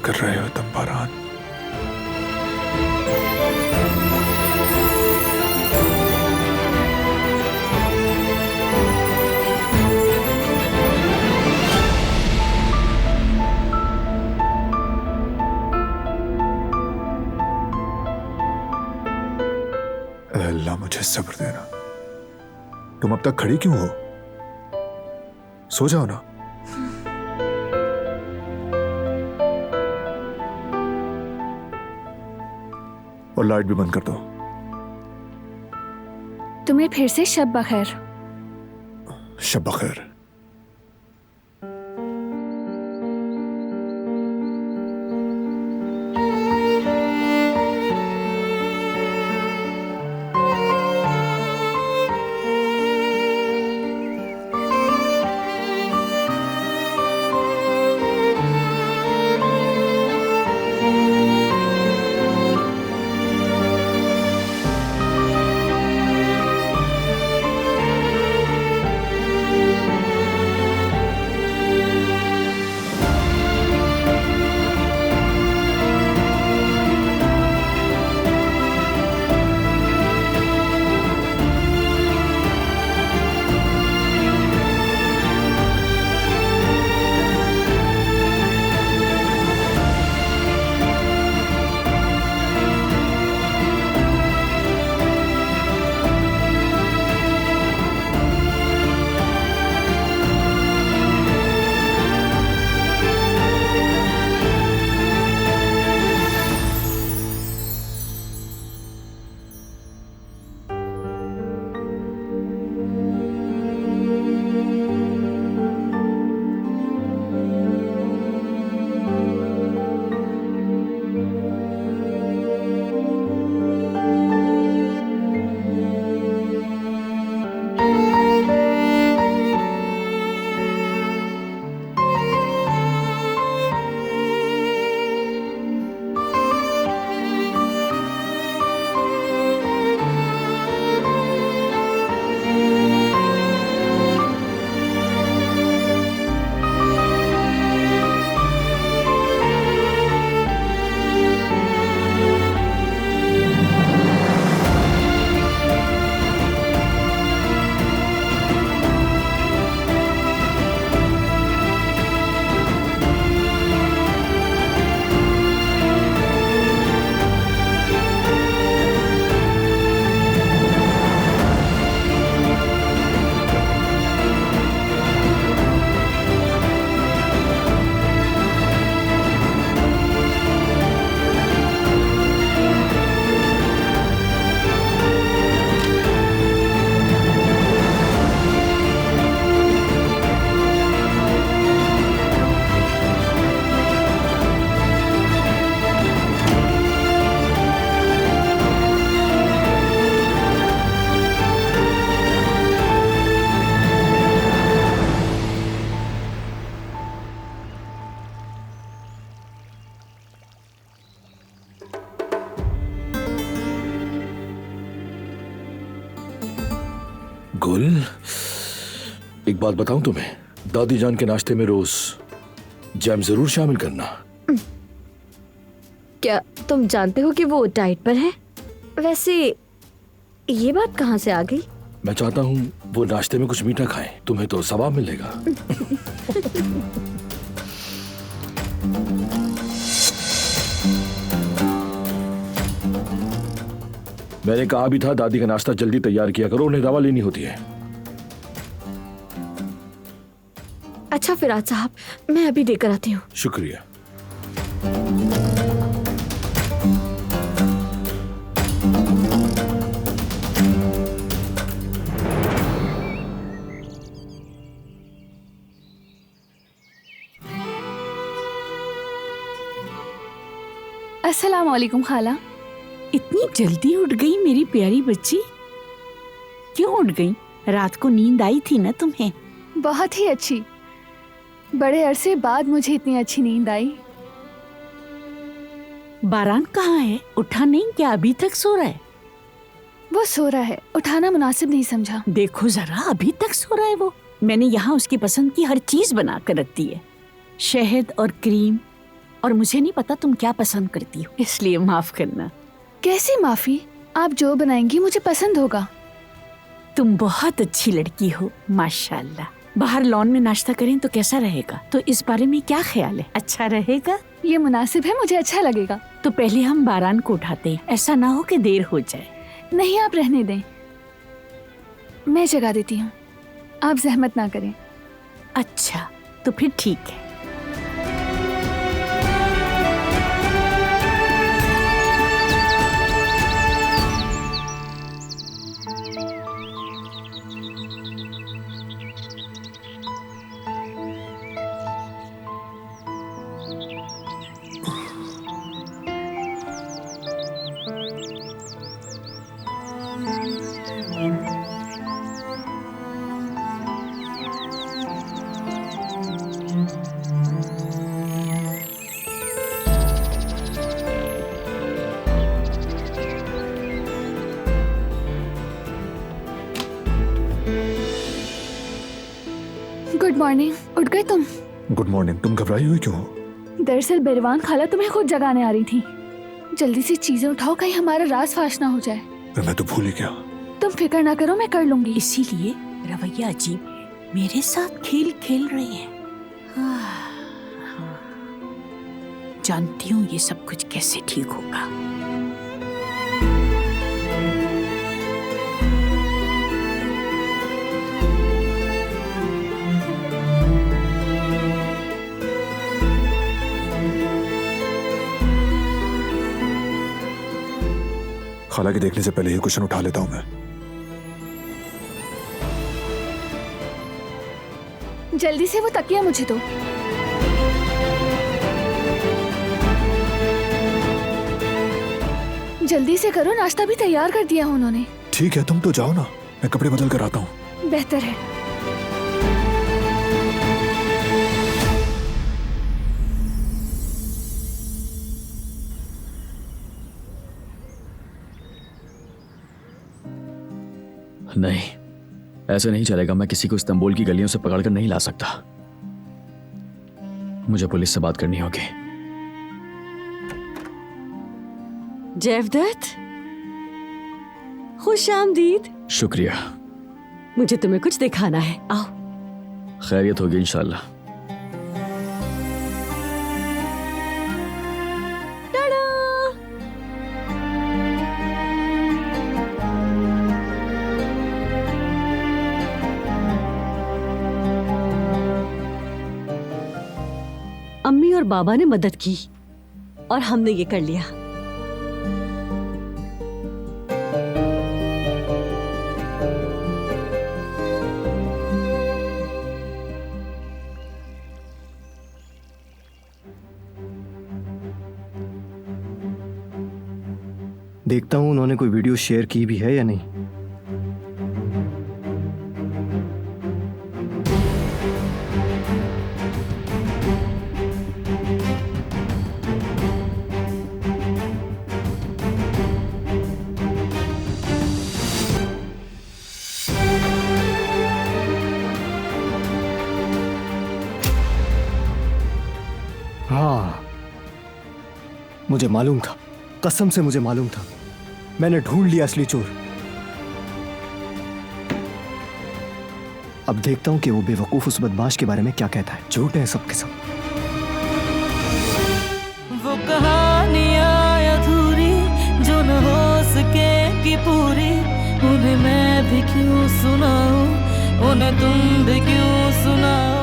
कर रहे हो तुम बारान? अल्लाह मुझे सब्र देना। तुम अब तक खड़ी क्यों हो? सो जाओ ना। और लाइट भी बंद कर दो। तुम्हें फिर से शब बखैर। शब बखैर। गुल, एक बात बताऊं तुम्हें, दादी जान के नाश्ते में रोज जैम जरूर शामिल करना। क्या तुम जानते हो कि वो डाइट पर है? वैसे ये बात कहाँ से आ गई? मैं चाहता हूँ वो नाश्ते में कुछ मीठा खाएं, तुम्हें तो सवाब मिलेगा। मैंने कहा भी था दादी का नाश्ता जल्दी तैयार किया करो, उन्हें दवा लेनी होती है। अच्छा फिराज साहब, मैं अभी देकर आती हूँ। शुक्रिया। अस्सलाम वालेकुम खाला। इतनी जल्दी उठ गई मेरी प्यारी बच्ची? क्यों उठ गई? रात को नींद आई थी ना तुम्हें? बहुत ही अच्छी। बड़े अरसे बाद मुझे इतनी अच्छी नींद आई। बारान कहाँ है? उठा नहीं क्या? अभी तक सो रहा है? वो सो रहा है, उठाना मुनासिब नहीं समझा। देखो जरा, अभी तक सो रहा है वो। मैंने यहाँ उसकी पसंद की हर चीज बना कर रख दी है। शहद और क्रीम, और मुझे नहीं पता तुम क्या पसंद करती हो, इसलिए माफ करना। कैसी माफी? आप जो बनाएंगी मुझे पसंद होगा। तुम बहुत अच्छी लड़की हो माशाल्लाह। बाहर लॉन में नाश्ता करें तो कैसा रहेगा? तो इस बारे में क्या ख्याल है? अच्छा रहेगा? ये मुनासिब है, मुझे अच्छा लगेगा। तो पहले हम बारान को उठाते हैं, ऐसा ना हो कि देर हो जाए। नहीं, आप रहने दें, मैं जगा देती हूँ, आप जहमत ना करें। अच्छा तो फिर ठीक है। Good morning. उठ गए तुम? Good morning. तुम घबराई हुई क्यों हो? दरअसल बिरवान खाला तुम्हें खुद जगाने आ रही थी। जल्दी से चीजें उठाओ, कहीं हमारा राज फाश ना हो जाए। मैं तो भूल ही गया। तुम फिक्र ना करो, मैं कर लूंगी। इसीलिए रवैया अजीब है, मेरे साथ खेल खेल रहे हैं। जानती हूँ ये सब कुछ कैसे ठीक होगा। खाला के देखने से पहले ही कुशन उठा लेता हूं मैं। जल्दी से वो तकिया मुझे दो। जल्दी से करो, नाश्ता भी तैयार कर दिया उन्होंने। ठीक है, तुम तो जाओ ना, मैं कपड़े बदल कर आता हूँ। बेहतर है। नहीं, ऐसे नहीं चलेगा। मैं किसी को इस्तांबुल की गलियों से पकड़कर नहीं ला सकता। मुझे पुलिस से बात करनी होगी। जैवदत्त, खुश आमदीद। शुक्रिया। मुझे तुम्हें कुछ दिखाना है, आओ। खैरियत होगी इंशाल्लाह। टाडा! अम्मी और बाबा ने मदद की और हमने ये कर लिया। देखता हूं उन्होंने कोई वीडियो शेयर की भी है या नहीं। हाँ, मुझे मालूम था, कसम से मुझे मालूम था। मैंने ढूंढ लिया असली चोर। अब देखता हूं कि वो बेवकूफ उस बदमाश के बारे में क्या कहता है। झूठ है सब के सब। वो कहानियां अधूरी जो न हो सके कि पूरी, उन्हें मैं भी क्यों सुनाऊं, उन्हें तुम भी क्यों सुनाओ।